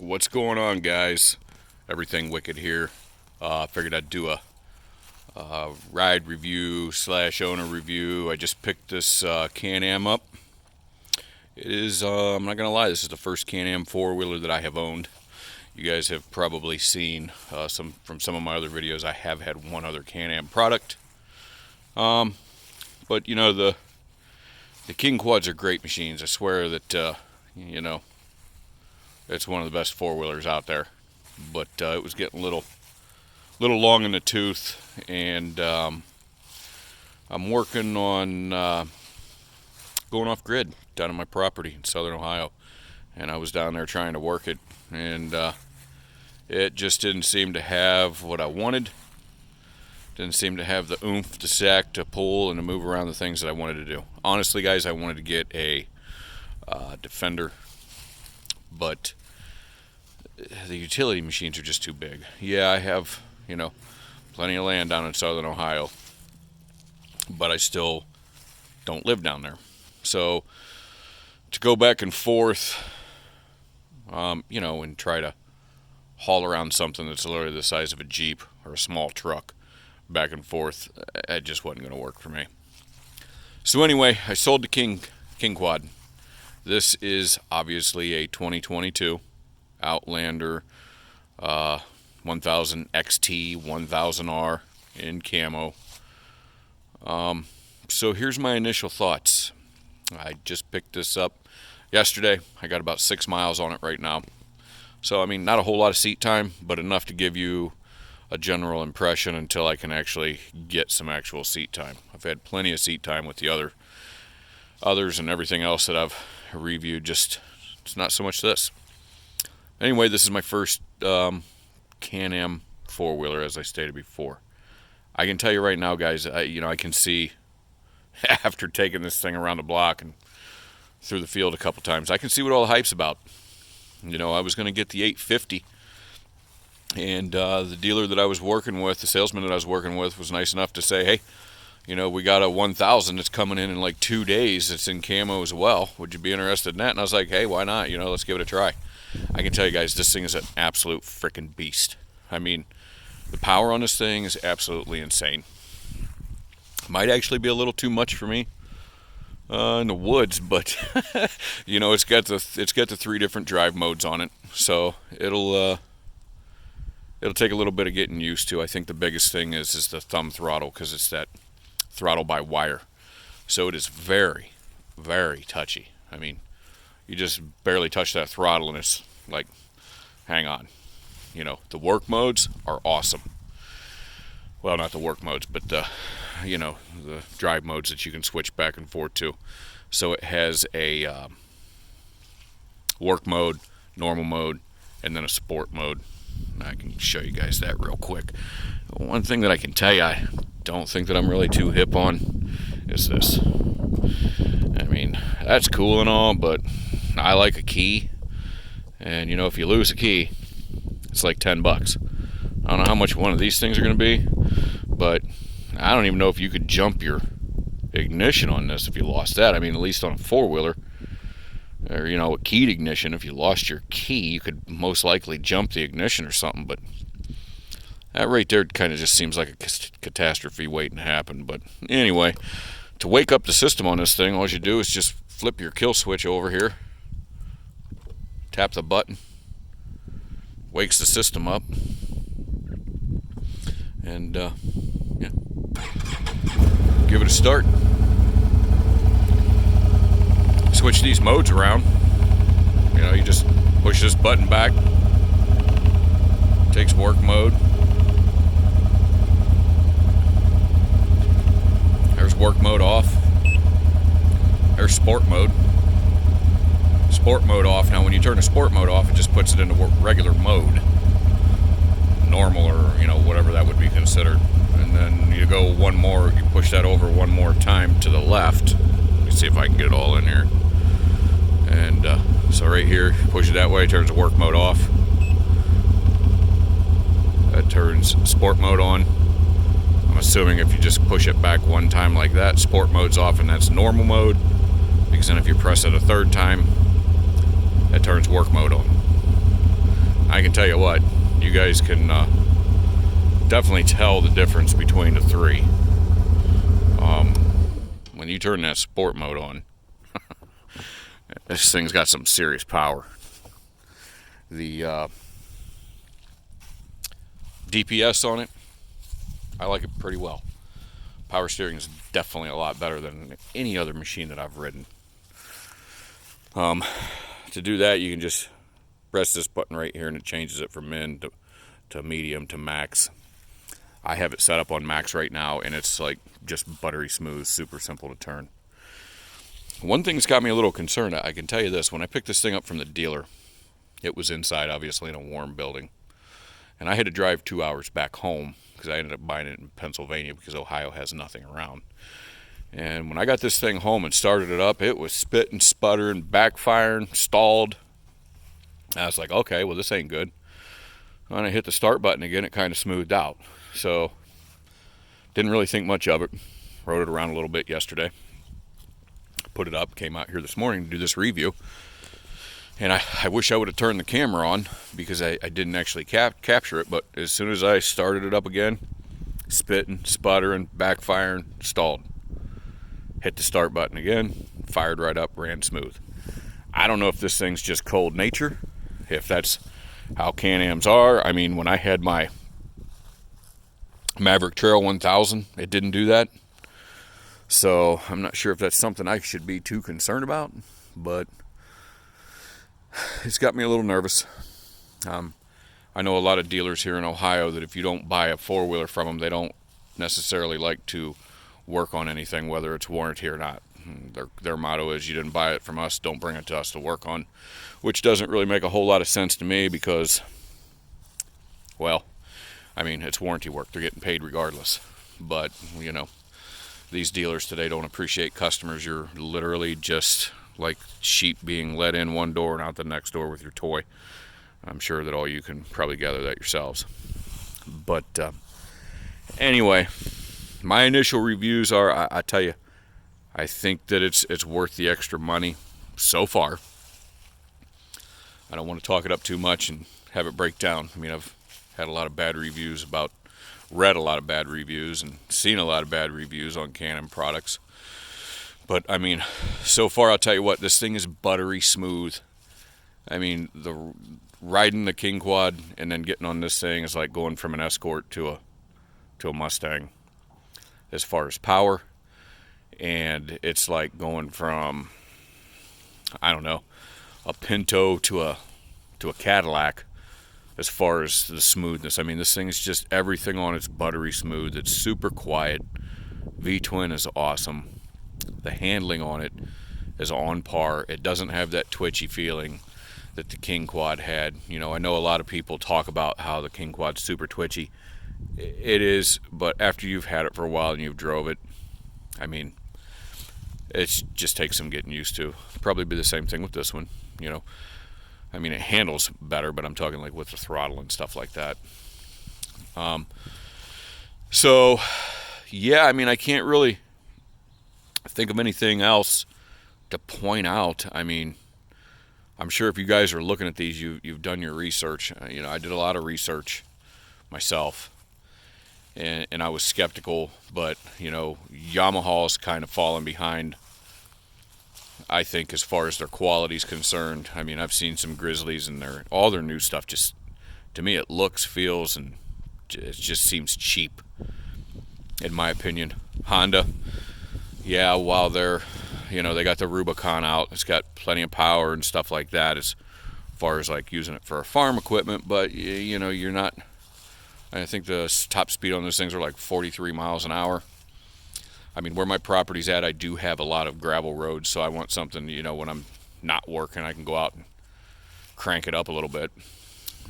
What's going on, guys? Everything Wicked here. Figured I'd do a ride review / owner review. I just picked this Can Am up. It is, I'm not gonna lie, this is the first Can Am four-wheeler that I have owned. You guys have probably seen from some of my other videos. I have had one other Can Am product, but you know, the King Quads are great machines. I swear that you know, it's one of the best four-wheelers out there. But it was getting a little long in the tooth, and I'm working on going off grid down on my property in southern Ohio, and I was down there trying to work it, and it just didn't seem to have what I wanted. Didn't seem to have the oomph, the sack to pull and to move around the things that I wanted to do. Honestly, guys, I wanted to get a Defender, but the utility machines are just too big. Yeah, I have, you know, plenty of land down in southern Ohio, but I still don't live down there. So to go back and forth, you know, and try to haul around something that's literally the size of a Jeep or a small truck back and forth, it just wasn't going to work for me. So anyway, I sold the King Quad. This is obviously a 2022 Outlander 1000 XT 1000R in camo. So here's my initial thoughts. I just picked this up yesterday. I got about 6 miles on it right now. So I mean, not a whole lot of seat time, but enough to give you a general impression until I can actually get some actual seat time. I've had plenty of seat time with the others and everything else that I've reviewed. Just it's not so much this. Anyway, this is my first Can Am four-wheeler, as I stated before. I can tell you right now, guys, I can see after taking this thing around the block and through the field a couple times, I can see what all the hype's about. You know, I was going to get the 850, and the dealer that I was working with, the salesman that I was working with, was nice enough to say, hey, you know, we got a 1000 that's coming in like 2 days. It's in camo as well. Would you be interested in that? And I was like, hey, why not? You know, let's give it a try. I can tell you guys, this thing is an absolute freaking beast. I mean, the power on this thing is absolutely insane. Might actually be a little too much for me in the woods, but you know, it's got the 3 different drive modes on it, so it'll take a little bit of getting used to. I think the biggest thing is the thumb throttle, because it's that throttle by wire, so it is very, very touchy. I mean, you just barely touch that throttle and it's like, hang on. You know, the work modes are awesome. Well, not the work modes, but you know, the drive modes that you can switch back and forth to. So it has a work mode, normal mode, and then a sport mode. I can show you guys that real quick. One thing that I can tell you I don't think that I'm really too hip on is this. I mean, that's cool and all, but I like a key, and you know, if you lose a key, it's like $10. I don't know how much one of these things are going to be, but I don't even know if you could jump your ignition on this if you lost that. I mean, at least on a four-wheeler, or you know, a keyed ignition, if you lost your key, you could most likely jump the ignition or something. But that right there kind of just seems like a catastrophe waiting to happen. But anyway, to wake up the system on this thing, all you do is just flip your kill switch over here, tap the button, wakes the system up, and yeah, give it a start. Switch these modes around. You know, you just push this button back, takes work mode. There's work mode off. There's sport mode. Sport mode off. Now when you turn the sport mode off, it just puts it into regular mode, normal, or you know, whatever that would be considered. And then you go one more, you push that over one more time to the left. Let me see if I can get it all in here. And so right here, push it that way, turns the work mode off. That turns sport mode on. I'm assuming if you just push it back one time like that, sport mode's off, and that's normal mode. Because then if you press it a third time, it turns work mode on. tell you what, you guys can definitely tell the difference between the three. When you turn that sport mode on, this thing's got some serious power. The DPS on it, I like it pretty well. Power steering is definitely a lot better than any other machine that I've ridden. To do that, you can just press this button right here and it changes it from min to medium to max. I have it set up on max right now, and it's like just buttery smooth, super simple to turn. One thing that's got me a little concerned, I can tell you this, when I picked this thing up from the dealer, it was inside, obviously, in a warm building. And I had to drive 2 hours back home because I ended up buying it in Pennsylvania because Ohio has nothing around. And when I got this thing home and started it up, it was spitting, sputtering, backfiring, stalled. I was like, okay, well, this ain't good. When I hit the start button again, it kind of smoothed out. So, didn't really think much of it. Rode it around a little bit yesterday. Put it up, came out here this morning to do this review. And I wish I would have turned the camera on because I didn't actually capture it. But as soon as I started it up again, spitting, sputtering, backfiring, stalled. Hit the start button again, fired right up, ran smooth. I don't know if this thing's just cold nature, if that's how Can-Ams are. I mean, when I had my Maverick Trail 1000, it didn't do that. So I'm not sure if that's something I should be too concerned about, but it's got me a little nervous. I know a lot of dealers here in Ohio that if you don't buy a four-wheeler from them, they don't necessarily like to work on anything, whether it's warranty or not. Their motto is, you didn't buy it from us, don't bring it to us to work on, which doesn't really make a whole lot of sense to me because, well, I mean, it's warranty work. They're getting paid regardless. But, you know, these dealers today don't appreciate customers. You're literally just like sheep being let in one door and out the next door with your toy. I'm sure that all you can probably gather that yourselves. But anyway, my initial reviews are, I tell you, I think that it's worth the extra money so far. I don't want to talk it up too much and have it break down. I mean, I've had a lot of bad reviews read a lot of bad reviews and seen a lot of bad reviews on Can Am products. But, I mean, so far, I'll tell you what, this thing is buttery smooth. I mean, riding the King Quad and then getting on this thing is like going from an Escort to a Mustang as far as power. And it's like going from, I don't know, a Pinto to a Cadillac as far as the smoothness. I mean, this thing is just everything on it's buttery smooth. It's super quiet. V-twin is awesome. The handling on it is on par. It doesn't have that twitchy feeling that the King Quad had. You know, I know a lot of people talk about how the King Quad's super twitchy. It is, but after you've had it for a while and you've drove it, I mean, it just takes some getting used to. Probably be the same thing with this one, you know. I mean, it handles better, but I'm talking like with the throttle and stuff like that. So, yeah, I mean, I can't really think of anything else to point out. I mean, I'm sure if you guys are looking at these, you've done your research. You know, I did a lot of research myself, and I was skeptical, but, you know, Yamaha's kind of fallen behind, I think, as far as their quality is concerned. I mean, I've seen some Grizzlies and all their new stuff just, to me, it looks, feels, and it just seems cheap, in my opinion. Honda, yeah, while they're, you know, they got the Rubicon out, it's got plenty of power and stuff like that as far as like using it for farm equipment, but, you know, you're not, I think the top speed on those things are like 43 miles an hour. I mean, where my property's at, I do have a lot of gravel roads, so I want something, you know, when I'm not working, I can go out and crank it up a little bit.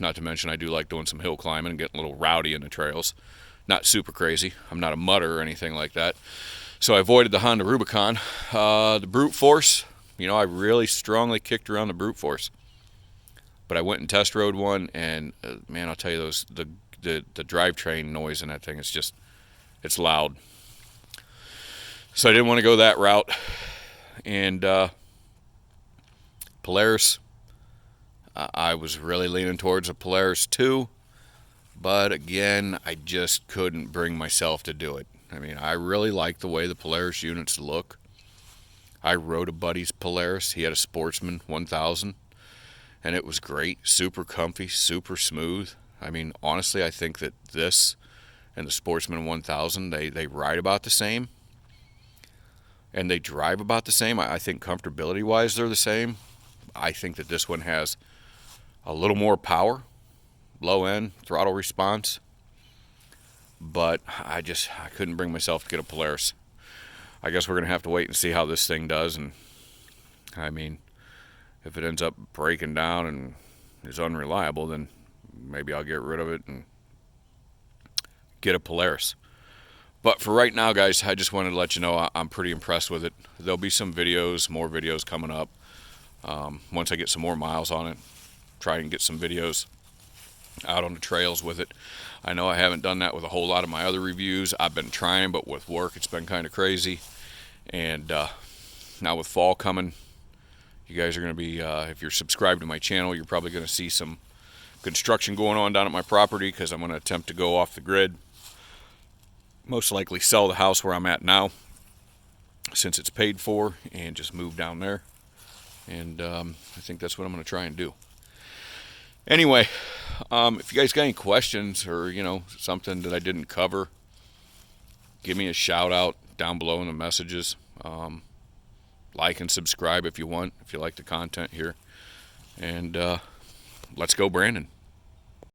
Not to mention, I do like doing some hill climbing and getting a little rowdy in the trails. Not super crazy. I'm not a mudder or anything like that. So I avoided the Honda Rubicon. The Brute Force, you know, I really strongly kicked around the Brute Force. But I went and test rode one, and man, I'll tell you, the drivetrain noise in that thing is just, it's loud. So I didn't want to go that route. And Polaris, I was really leaning towards a Polaris 2, but again, I just couldn't bring myself to do it. I mean, I really like the way the Polaris units look. I rode a buddy's Polaris. He had a Sportsman 1000, and it was great. Super comfy, super smooth. I mean, honestly, I think that this and the Sportsman 1000, they ride about the same, and they drive about the same. I think comfortability-wise, they're the same. I think that this one has a little more power, low-end throttle response, but I couldn't bring myself to get a Polaris. I guess we're going to have to wait and see how this thing does, and I mean, if it ends up breaking down and is unreliable, then maybe I'll get rid of it and get a Polaris. But for right now, guys, I just wanted to let you know I'm pretty impressed with it. There'll be some videos, more videos coming up. Once I get some more miles on it, try and get some videos out on the trails with it. I know I haven't done that with a whole lot of my other reviews. I've been trying, but with work it's been kind of crazy. And now with fall coming, you guys are going to be, if you're subscribed to my channel, you're probably going to see some construction going on down at my property, because I'm going to attempt to go off the grid. Most likely sell the house where I'm at now, since it's paid for, and just move down there. And I think that's what I'm going to try and do. Anyway, if you guys got any questions, or something that I didn't cover, give me a shout out down below in the messages. Like and subscribe if you want, if you like the content here. And let's go, Brandon.